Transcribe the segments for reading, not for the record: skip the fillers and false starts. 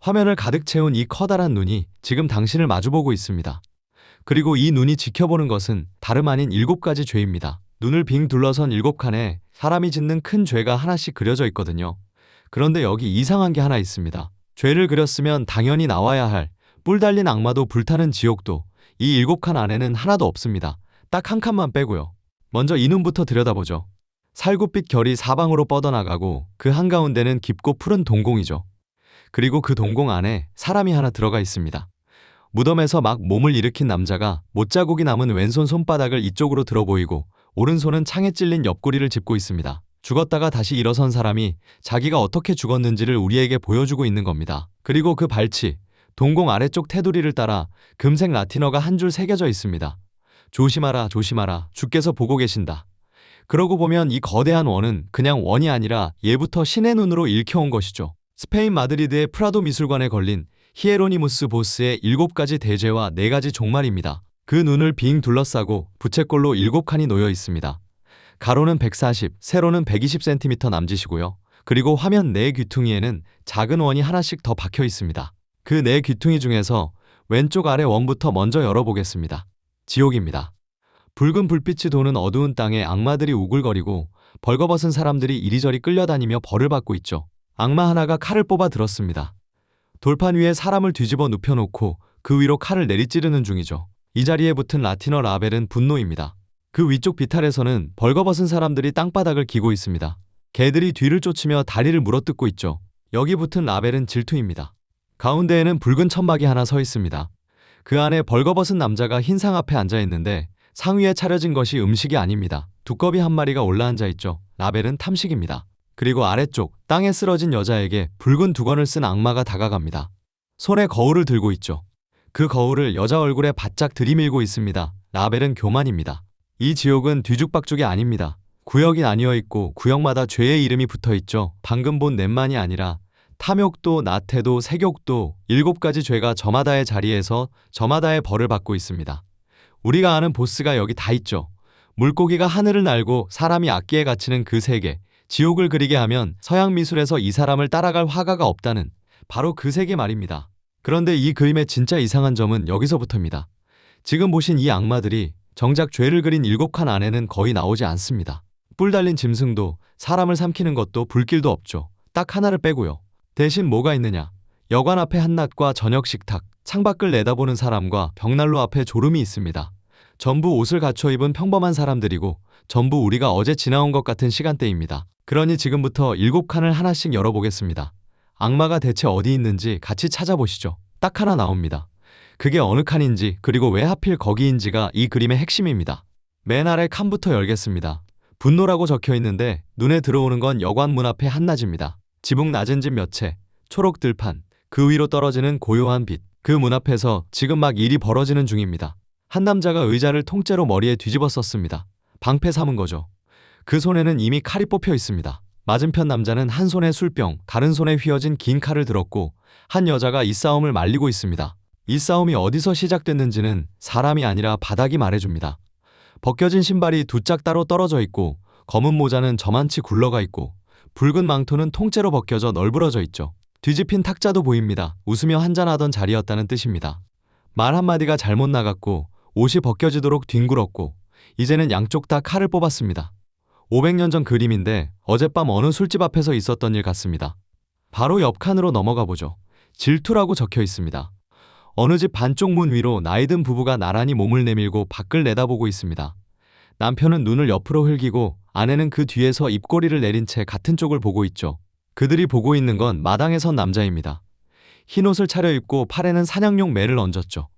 화면을 가득 채운 이 커다란 눈이 지금 당신을 마주보고 있습니다. 그리고 이 눈이 지켜보는 것은 다름 아닌 7가지 죄입니다. 눈을 빙 둘러선 7칸에 사람이 짓는 큰 죄가 하나씩 그려져 있거든요. 그런데 여기 이상한 게 하나 있습니다. 죄를 그렸으면 당연히 나와야 할 뿔 달린 악마도 불타는 지옥도 이 7칸 안에는 하나도 없습니다. 딱 한 칸만 빼고요. 먼저 이 눈부터 들여다보죠. 살구빛 결이 사방으로 뻗어나가고 그 한가운데는 깊고 푸른 동공이죠. 그리고 그 동공 안에 사람이 하나 들어가 있습니다. 무덤에서 막 몸을 일으킨 남자가 못자국이 남은 왼손 손바닥을 이쪽으로 들어 보이고 오른손은 창에 찔린 옆구리를 짚고 있습니다. 죽었다가 다시 일어선 사람이 자기가 어떻게 죽었는지를 우리에게 보여주고 있는 겁니다. 그리고 그 발치, 동공 아래쪽 테두리를 따라 금색 라틴어가 한 줄 새겨져 있습니다. 조심하라, 조심하라, 주께서 보고 계신다. 그러고 보면 이 거대한 원은 그냥 원이 아니라 예부터 신의 눈으로 읽혀온 것이죠. 스페인 마드리드의 프라도 미술관에 걸린 히에로니무스 보스의 7가지 대죄와 4가지 종말입니다. 그 눈을 빙 둘러싸고 부채꼴로 7칸이 놓여 있습니다. 가로는 140, 세로는 120cm 남짓이고요. 그리고 화면 내 귀퉁이에는 작은 원이 하나씩 더 박혀 있습니다. 그 네 귀퉁이 중에서 왼쪽 아래 원부터 먼저 열어보겠습니다. 지옥입니다. 붉은 불빛이 도는 어두운 땅에 악마들이 우글거리고 벌거벗은 사람들이 이리저리 끌려다니며 벌을 받고 있죠. 악마 하나가 칼을 뽑아 들었습니다. 돌판 위에 사람을 뒤집어 눕혀놓고 그 위로 칼을 내리찌르는 중이죠. 이 자리에 붙은 라틴어 라벨은 분노입니다. 그 위쪽 비탈에서는 벌거벗은 사람들이 땅바닥을 기고 있습니다. 개들이 뒤를 쫓으며 다리를 물어뜯고 있죠. 여기 붙은 라벨은 질투입니다. 가운데에는 붉은 천막이 하나 서 있습니다. 그 안에 벌거벗은 남자가 흰 상 앞에 앉아 있는데 상 위에 차려진 것이 음식이 아닙니다. 두꺼비 한 마리가 올라앉아 있죠. 라벨은 탐식입니다. 그리고 아래쪽 땅에 쓰러진 여자에게 붉은 두건을 쓴 악마가 다가갑니다. 손에 거울을 들고 있죠. 그 거울을 여자 얼굴에 바짝 들이밀고 있습니다. 라벨은 교만입니다. 이 지옥은 뒤죽박죽이 아닙니다. 구역이 나뉘어 있고 구역마다 죄의 이름이 붙어 있죠. 방금 본 넷만이 아니라 탐욕도, 나태도, 색욕도 7가지 죄가 저마다의 자리에서 저마다의 벌을 받고 있습니다. 우리가 아는 보스가 여기 다 있죠. 물고기가 하늘을 날고 사람이 악기에 갇히는 그 세계, 지옥을 그리게 하면 서양 미술에서 이 사람을 따라갈 화가가 없다는 바로 그 세계 말입니다. 그런데 이 그림의 진짜 이상한 점은 여기서부터입니다. 지금 보신 이 악마들이 정작 죄를 그린 7칸 안에는 거의 나오지 않습니다. 뿔 달린 짐승도 사람을 삼키는 것도 불길도 없죠. 딱 하나를 빼고요. 대신 뭐가 있느냐? 여관 앞에 한낮과 저녁 식탁, 창밖을 내다보는 사람과 벽난로 앞에 졸음이 있습니다. 전부 옷을 갖춰 입은 평범한 사람들이고 전부 우리가 어제 지나온 것 같은 시간대입니다. 그러니 지금부터 7칸을 하나씩 열어보겠습니다. 악마가 대체 어디 있는지 같이 찾아보시죠. 딱 하나 나옵니다. 그게 어느 칸인지 그리고 왜 하필 거기인지가 이 그림의 핵심입니다. 맨 아래 칸부터 열겠습니다. 분노라고 적혀 있는데 눈에 들어오는 건 여관 문 앞의 한낮입니다. 지붕 낮은 집 몇 채, 초록 들판, 그 위로 떨어지는 고요한 빛, 그 문 앞에서 지금 막 일이 벌어지는 중입니다. 한 남자가 의자를 통째로 머리에 뒤집어 썼습니다. 방패 삼은 거죠. 그 손에는 이미 칼이 뽑혀 있습니다. 맞은편 남자는 한 손에 술병, 다른 손에 휘어진 긴 칼을 들었고 한 여자가 이 싸움을 말리고 있습니다. 이 싸움이 어디서 시작됐는지는 사람이 아니라 바닥이 말해줍니다. 벗겨진 신발이 두 짝 따로 떨어져 있고 검은 모자는 저만치 굴러가 있고 붉은 망토는 통째로 벗겨져 널브러져 있죠. 뒤집힌 탁자도 보입니다. 웃으며 한잔하던 자리였다는 뜻입니다. 말 한마디가 잘못 나갔고 옷이 벗겨지도록 뒹굴었고 이제는 양쪽 다 칼을 뽑았습니다. 500년 전 그림인데 어젯밤 어느 술집 앞에서 있었던 일 같습니다. 바로 옆 칸으로 넘어가 보죠. 질투라고 적혀 있습니다. 어느 집 반쪽 문 위로 나이든 부부가 나란히 몸을 내밀고 밖을 내다보고 있습니다. 남편은 눈을 옆으로 흘기고 아내는 그 뒤에서 입꼬리를 내린 채 같은 쪽을 보고 있죠. 그들이 보고 있는 건 마당에 선 남자입니다. 흰옷을 차려입고 팔에는 사냥용 매를 얹었죠.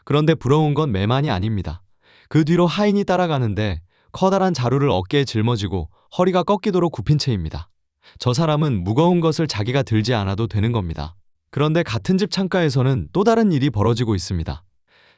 그런데 부러운 건 매만이 아닙니다. 그 뒤로 하인이 따라가는데 커다란 자루를 어깨에 짊어지고 허리가 꺾이도록 굽힌 채입니다. 저 사람은 무거운 것을 자기가 들지 않아도 되는 겁니다. 그런데 같은 집 창가에서는 또 다른 일이 벌어지고 있습니다.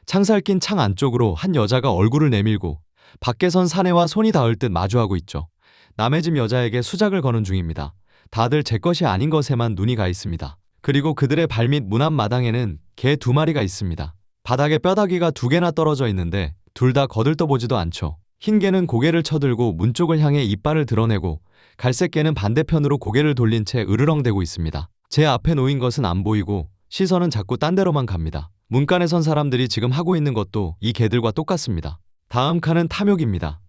창살 낀 창 안쪽으로 한 여자가 얼굴을 내밀고 밖에선 사내와 손이 닿을 듯 마주하고 있죠. 남의 집 여자에게 수작을 거는 중입니다. 다들 제 것이 아닌 것에만 눈이 가 있습니다. 그리고 그들의 발밑 문 앞 마당에는 개 2마리가 있습니다. 바닥에 뼈다귀가 2개나 떨어져 있는데 둘 다 거들떠보지도 않죠. 흰 개는 고개를 쳐들고 문 쪽을 향해 이빨을 드러내고 갈색 개는 반대편으로 고개를 돌린 채 으르렁대고 있습니다. 제 앞에 놓인 것은 안 보이고 시선은 자꾸 딴 데로만 갑니다. 문간에 선 사람들이 지금 하고 있는 것도 이 개들과 똑같습니다. 다음 칸은 탐욕입니다.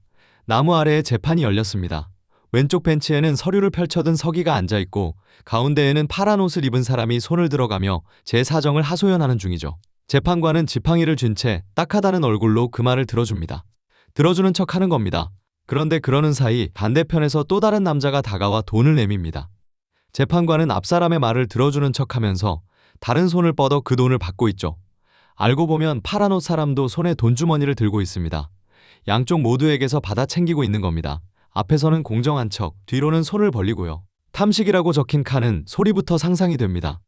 나무 아래에 재판이 열렸습니다. 왼쪽 벤치에는 서류를 펼쳐든 서기가 앉아있고 가운데에는 파란 옷을 입은 사람이 손을 들어가며 제 사정을 하소연하는 중이죠. 재판관은 지팡이를 쥔 채 딱하다는 얼굴로 그 말을 들어줍니다. 들어주는 척 하는 겁니다. 그런데 그러는 사이 반대편에서 또 다른 남자가 다가와 돈을 내밉니다. 재판관은 앞사람의 말을 들어주는 척 하면서 다른 손을 뻗어 그 돈을 받고 있죠. 알고 보면 파란 옷 사람도 손에 돈주머니를 들고 있습니다. 양쪽 모두에게서 받아 챙기고 있는 겁니다. 앞에서는 공정한 척, 뒤로는 손을 벌리고요. 탐식이라고 적힌 칸은 소리부터 상상이 됩니다.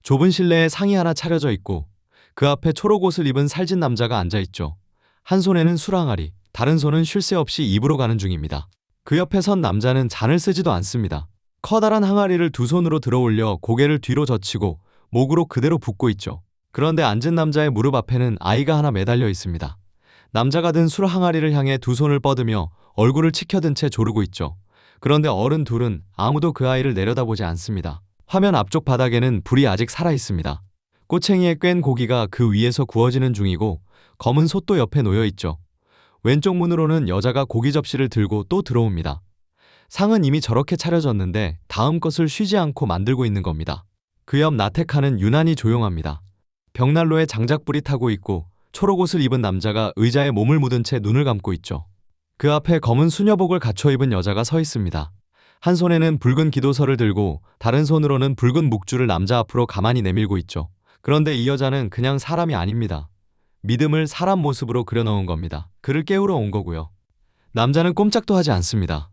좁은 실내에 상이 하나 차려져 있고 그 앞에 초록 옷을 입은 살찐 남자가 앉아있죠. 한 손에는 술항아리, 다른 손은 쉴 새 없이 입으로 가는 중입니다. 그 옆에 선 남자는 잔을 쓰지도 않습니다. 커다란 항아리를 두 손으로 들어올려 고개를 뒤로 젖히고 목으로 그대로 붓고 있죠. 그런데 앉은 남자의 무릎 앞에는 아이가 하나 매달려 있습니다. 남자가 든 술 항아리를 향해 두 손을 뻗으며 얼굴을 치켜든 채 조르고 있죠. 그런데 어른 둘은 아무도 그 아이를 내려다보지 않습니다. 화면 앞쪽 바닥에는 불이 아직 살아 있습니다. 꼬챙이에 꿰인 고기가 그 위에서 구워지는 중이고 검은 솥도 옆에 놓여 있죠. 왼쪽 문으로는 여자가 고기 접시를 들고 또 들어옵니다. 상은 이미 저렇게 차려졌는데 다음 것을 쉬지 않고 만들고 있는 겁니다. 그 옆 나태칸은 유난히 조용합니다. 벽난로에 장작불이 타고 있고 초록 옷을 입은 남자가 의자에 몸을 묻은 채 눈을 감고 있죠. 그 앞에 검은 수녀복을 갖춰 입은 여자가 서 있습니다. 한 손에는 붉은 기도서를 들고 다른 손으로는 붉은 묵주를 남자 앞으로 가만히 내밀고 있죠. 그런데 이 여자는 그냥 사람이 아닙니다. 믿음을 사람 모습으로 그려넣은 겁니다. 그를 깨우러 온 거고요. 남자는 꼼짝도 하지 않습니다.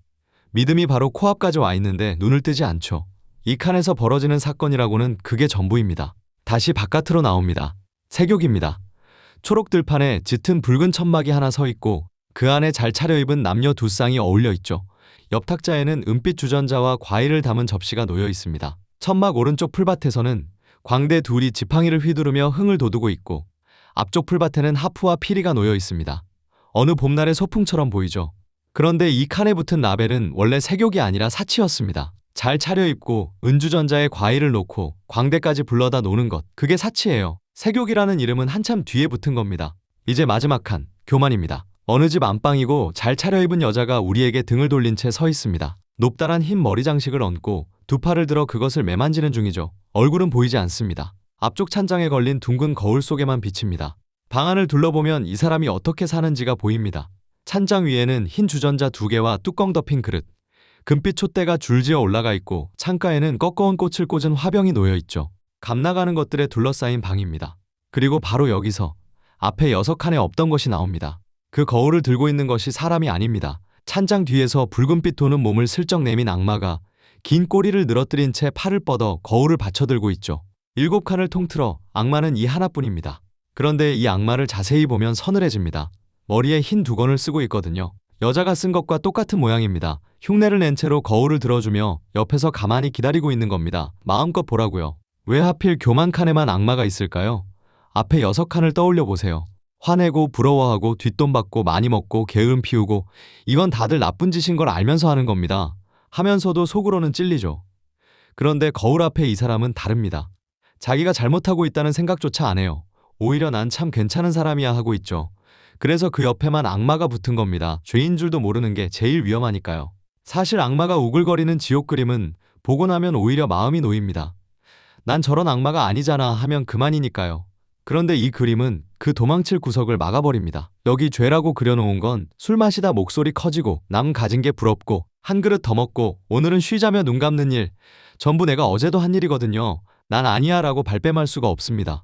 믿음이 바로 코앞까지 와 있는데 눈을 뜨지 않죠. 이 칸에서 벌어지는 사건이라고는 그게 전부입니다. 다시 바깥으로 나옵니다. 세욕입니다. 초록 들판에 짙은 붉은 천막이 하나 서 있고 그 안에 잘 차려입은 남녀 두 쌍이 어울려 있죠. 옆 탁자에는 은빛 주전자와 과일을 담은 접시가 놓여 있습니다. 천막 오른쪽 풀밭에서는 광대 둘이 지팡이를 휘두르며 흥을 돋우고 있고 앞쪽 풀밭에는 하프와 피리가 놓여 있습니다. 어느 봄날의 소풍처럼 보이죠. 그런데 이 칸에 붙은 라벨은 원래 세욕이 아니라 사치였습니다. 잘 차려입고 은주전자에 과일을 놓고 광대까지 불러다 노는 것, 그게 사치예요. 세욕이라는 이름은 한참 뒤에 붙은 겁니다. 이제 마지막 칸, 교만입니다. 어느 집 안방이고 잘 차려입은 여자가 우리에게 등을 돌린 채 서 있습니다. 높다란 흰 머리 장식을 얹고 두 팔을 들어 그것을 매만지는 중이죠. 얼굴은 보이지 않습니다. 앞쪽 찬장에 걸린 둥근 거울 속에만 비칩니다. 방 안을 둘러보면 이 사람이 어떻게 사는지가 보입니다. 찬장 위에는 흰 주전자 2개와 뚜껑 덮인 그릇, 금빛 촛대가 줄지어 올라가 있고 창가에는 꺾어온 꽃을 꽂은 화병이 놓여 있죠. 감나가는 것들에 둘러싸인 방입니다. 그리고 바로 여기서 앞에 6칸에 없던 것이 나옵니다. 그 거울을 들고 있는 것이 사람이 아닙니다. 찬장 뒤에서 붉은빛 도는 몸을 슬쩍 내민 악마가 긴 꼬리를 늘어뜨린 채 팔을 뻗어 거울을 받쳐들고 있죠. 7칸을 통틀어 악마는 이 하나뿐입니다. 그런데 이 악마를 자세히 보면 서늘해집니다. 머리에 흰 두건을 쓰고 있거든요. 여자가 쓴 것과 똑같은 모양입니다. 흉내를 낸 채로 거울을 들어주며 옆에서 가만히 기다리고 있는 겁니다. 마음껏 보라고요. 왜 하필 교만 칸에만 악마가 있을까요? 앞에 6칸을 떠올려 보세요. 화내고 부러워하고 뒷돈 받고 많이 먹고 게으름 피우고 이건 다들 나쁜 짓인 걸 알면서 하는 겁니다. 하면서도 속으로는 찔리죠. 그런데 거울 앞에 이 사람은 다릅니다. 자기가 잘못하고 있다는 생각조차 안 해요. 오히려 난 참 괜찮은 사람이야 하고 있죠. 그래서 그 옆에만 악마가 붙은 겁니다. 죄인 줄도 모르는 게 제일 위험하니까요. 사실 악마가 우글거리는 지옥 그림은 보고 나면 오히려 마음이 놓입니다. 난 저런 악마가 아니잖아 하면 그만이니까요. 그런데 이 그림은 그 도망칠 구석을 막아버립니다. 여기 죄라고 그려놓은 건 술 마시다 목소리 커지고 남 가진 게 부럽고 한 그릇 더 먹고 오늘은 쉬자며 눈 감는 일, 전부 내가 어제도 한 일이거든요. 난 아니야 라고 발뺌할 수가 없습니다.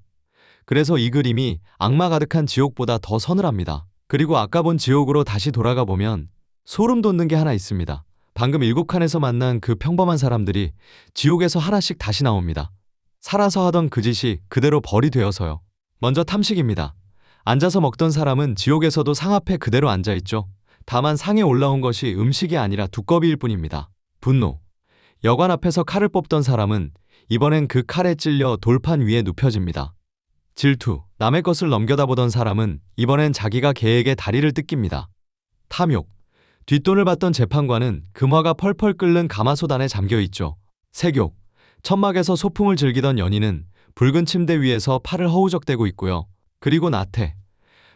그래서 이 그림이 악마 가득한 지옥보다 더 서늘합니다. 그리고 아까 본 지옥으로 다시 돌아가 보면 소름 돋는 게 하나 있습니다. 방금 7칸에서 만난 그 평범한 사람들이 지옥에서 하나씩 다시 나옵니다. 살아서 하던 그 짓이 그대로 벌이 되어서요. 먼저 탐식입니다. 앉아서 먹던 사람은 지옥에서도 상 앞에 그대로 앉아있죠. 다만 상에 올라온 것이 음식이 아니라 두꺼비일 뿐입니다. 분노. 여관 앞에서 칼을 뽑던 사람은 이번엔 그 칼에 찔려 돌판 위에 눕혀집니다. 질투. 남의 것을 넘겨다보던 사람은 이번엔 자기가 개에게 다리를 뜯깁니다. 탐욕. 뒷돈을 받던 재판관은 금화가 펄펄 끓는 가마솥 안에 잠겨있죠. 색욕. 천막에서 소풍을 즐기던 연인은 붉은 침대 위에서 팔을 허우적대고 있고요. 그리고 나태,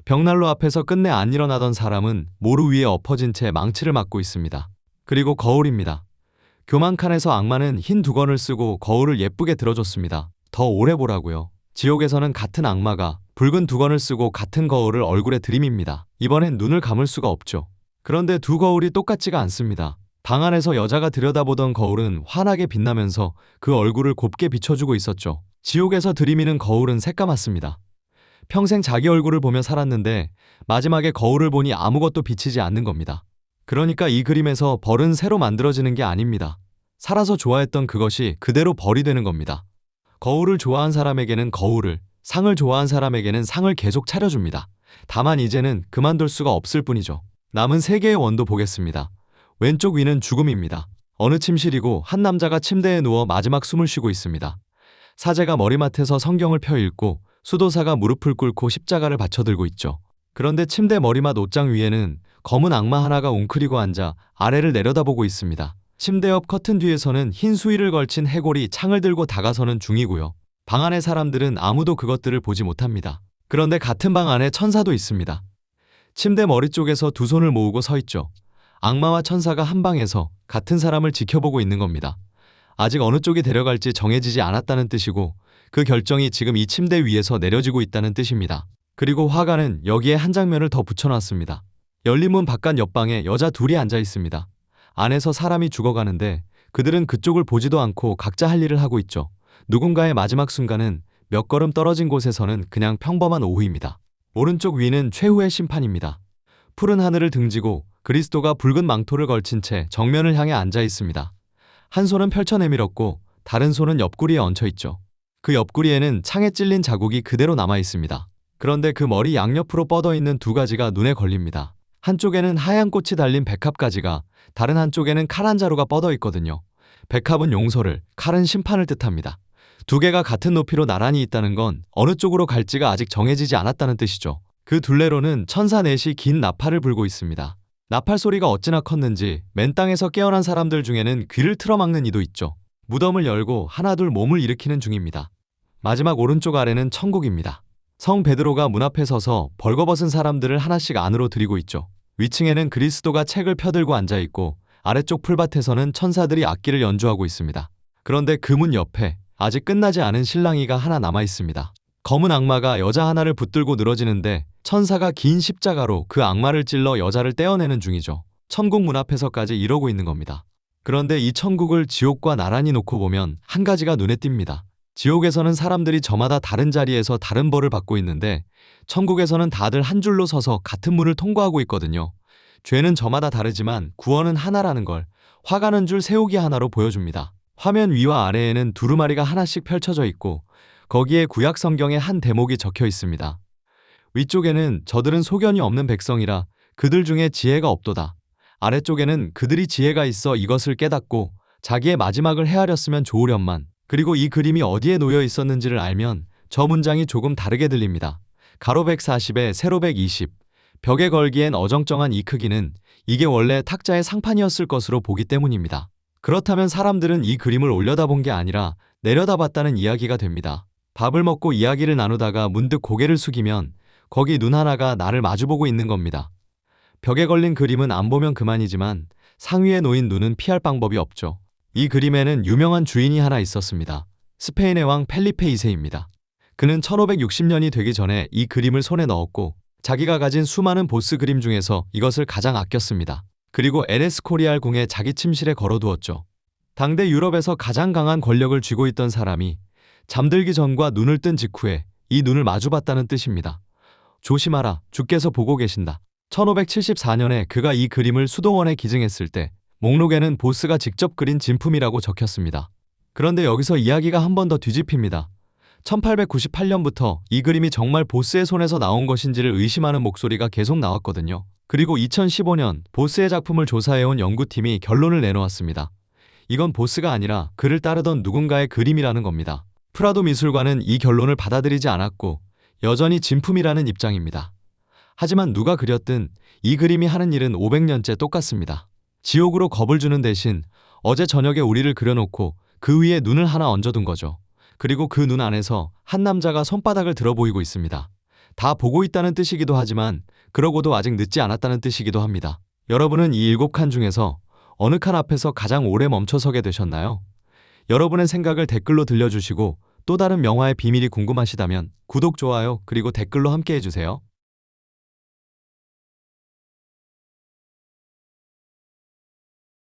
벽난로 앞에서 끝내 안 일어나던 사람은 모루 위에 엎어진 채 망치를 맞고 있습니다. 그리고 거울입니다. 교만칸에서 악마는 흰 두건을 쓰고 거울을 예쁘게 들어줬습니다. 더 오래 보라고요. 지옥에서는 같은 악마가 붉은 두건을 쓰고 같은 거울을 얼굴에 들이밉니다. 이번엔 눈을 감을 수가 없죠. 그런데 두 거울이 똑같지가 않습니다. 방 안에서 여자가 들여다보던 거울은 환하게 빛나면서 그 얼굴을 곱게 비춰주고 있었죠. 지옥에서 들이미는 거울은 새까맣습니다. 평생 자기 얼굴을 보며 살았는데 마지막에 거울을 보니 아무것도 비치지 않는 겁니다. 그러니까 이 그림에서 벌은 새로 만들어지는 게 아닙니다. 살아서 좋아했던 그것이 그대로 벌이 되는 겁니다. 거울을 좋아한 사람에게는 거울을, 상을 좋아한 사람에게는 상을 계속 차려줍니다. 다만 이제는 그만둘 수가 없을 뿐이죠. 남은 세 개의 원도 보겠습니다. 왼쪽 위는 죽음입니다. 어느 침실이고 한 남자가 침대에 누워 마지막 숨을 쉬고 있습니다. 사제가 머리맡에서 성경을 펴 읽고 수도사가 무릎을 꿇고 십자가를 받쳐들고 있죠. 그런데 침대 머리맡 옷장 위에는 검은 악마 하나가 웅크리고 앉아 아래를 내려다보고 있습니다. 침대 옆 커튼 뒤에서는 흰 수의를 걸친 해골이 창을 들고 다가서는 중이고요. 방 안의 사람들은 아무도 그것들을 보지 못합니다. 그런데 같은 방 안에 천사도 있습니다. 침대 머리 쪽에서 두 손을 모으고 서 있죠. 악마와 천사가 한 방에서 같은 사람을 지켜보고 있는 겁니다. 아직 어느 쪽이 데려갈지 정해지지 않았다는 뜻이고 그 결정이 지금 이 침대 위에서 내려지고 있다는 뜻입니다. 그리고 화가는 여기에 한 장면을 더 붙여놨습니다. 열린 문 바깥 옆방에 여자 둘이 앉아 있습니다. 안에서 사람이 죽어가는데 그들은 그쪽을 보지도 않고 각자 할 일을 하고 있죠. 누군가의 마지막 순간은 몇 걸음 떨어진 곳에서는 그냥 평범한 오후입니다. 오른쪽 위는 최후의 심판입니다. 푸른 하늘을 등지고 그리스도가 붉은 망토를 걸친 채 정면을 향해 앉아 있습니다. 한 손은 펼쳐 내밀었고 다른 손은 옆구리에 얹혀 있죠. 그 옆구리에는 창에 찔린 자국이 그대로 남아 있습니다. 그런데 그 머리 양옆으로 뻗어 있는 두 가지가 눈에 걸립니다. 한쪽에는 하얀 꽃이 달린 백합가지가, 다른 한쪽에는 칼 한 자루가 뻗어 있거든요. 백합은 용서를, 칼은 심판을 뜻합니다. 두 개가 같은 높이로 나란히 있다는 건 어느 쪽으로 갈지가 아직 정해지지 않았다는 뜻이죠. 그 둘레로는 천사 넷이 긴 나팔을 불고 있습니다. 나팔 소리가 어찌나 컸는지 맨 땅에서 깨어난 사람들 중에는 귀를 틀어막는 이도 있죠. 무덤을 열고 하나둘 몸을 일으키는 중입니다. 마지막 오른쪽 아래는 천국입니다. 성 베드로가 문 앞에 서서 벌거벗은 사람들을 하나씩 안으로 들이고 있죠. 위층에는 그리스도가 책을 펴들고 앉아 있고 아래쪽 풀밭에서는 천사들이 악기를 연주하고 있습니다. 그런데 그 문 옆에 아직 끝나지 않은 실랑이가 하나 남아 있습니다. 검은 악마가 여자 하나를 붙들고 늘어지는데 천사가 긴 십자가로 그 악마를 찔러 여자를 떼어내는 중이죠. 천국 문 앞에서까지 이러고 있는 겁니다. 그런데 이 천국을 지옥과 나란히 놓고 보면 한 가지가 눈에 띕니다. 지옥에서는 사람들이 저마다 다른 자리에서 다른 벌을 받고 있는데 천국에서는 다들 한 줄로 서서 같은 문을 통과하고 있거든요. 죄는 저마다 다르지만 구원은 하나라는 걸 화가는 줄 세우기 하나로 보여줍니다. 화면 위와 아래에는 두루마리가 하나씩 펼쳐져 있고 거기에 구약 성경의 한 대목이 적혀 있습니다. 위쪽에는 저들은 소견이 없는 백성이라 그들 중에 지혜가 없도다. 아래쪽에는 그들이 지혜가 있어 이것을 깨닫고 자기의 마지막을 헤아렸으면 좋으련만. 그리고 이 그림이 어디에 놓여 있었는지를 알면 저 문장이 조금 다르게 들립니다. 가로 140에 세로 120. 벽에 걸기엔 어정쩡한 이 크기는 이게 원래 탁자의 상판이었을 것으로 보기 때문입니다. 그렇다면 사람들은 이 그림을 올려다본 게 아니라 내려다봤다는 이야기가 됩니다. 밥을 먹고 이야기를 나누다가 문득 고개를 숙이면 거기 눈 하나가 나를 마주보고 있는 겁니다. 벽에 걸린 그림은 안 보면 그만이지만 상위에 놓인 눈은 피할 방법이 없죠. 이 그림에는 유명한 주인이 하나 있었습니다. 스페인의 왕 펠리페 2세입니다. 그는 1560년이 되기 전에 이 그림을 손에 넣었고 자기가 가진 수많은 보스 그림 중에서 이것을 가장 아꼈습니다. 그리고 에레스코리알 궁에 자기 침실에 걸어두었죠. 당대 유럽에서 가장 강한 권력을 쥐고 있던 사람이 잠들기 전과 눈을 뜬 직후에 이 눈을 마주봤다는 뜻입니다. 조심하라, 주께서 보고 계신다. 1574년에 그가 이 그림을 수도원에 기증했을 때 목록에는 보스가 직접 그린 진품이라고 적혔습니다. 그런데 여기서 이야기가 한 번 더 뒤집힙니다. 1898년부터 이 그림이 정말 보스의 손에서 나온 것인지를 의심하는 목소리가 계속 나왔거든요. 그리고 2015년 보스의 작품을 조사해온 연구팀이 결론을 내놓았습니다. 이건 보스가 아니라 그를 따르던 누군가의 그림이라는 겁니다. 프라도 미술관은 이 결론을 받아들이지 않았고 여전히 진품이라는 입장입니다. 하지만 누가 그렸든 이 그림이 하는 일은 500년째 똑같습니다. 지옥으로 겁을 주는 대신 어제 저녁에 우리를 그려놓고 그 위에 눈을 하나 얹어둔 거죠. 그리고 그 눈 안에서 한 남자가 손바닥을 들어 보이고 있습니다. 다 보고 있다는 뜻이기도 하지만 그러고도 아직 늦지 않았다는 뜻이기도 합니다. 여러분은 이 7칸 중에서 어느 칸 앞에서 가장 오래 멈춰서게 되셨나요? 여러분의 생각을 댓글로 들려주시고 또 다른 명화의 비밀이 궁금하시다면 구독, 좋아요, 그리고 댓글로 함께 해주세요.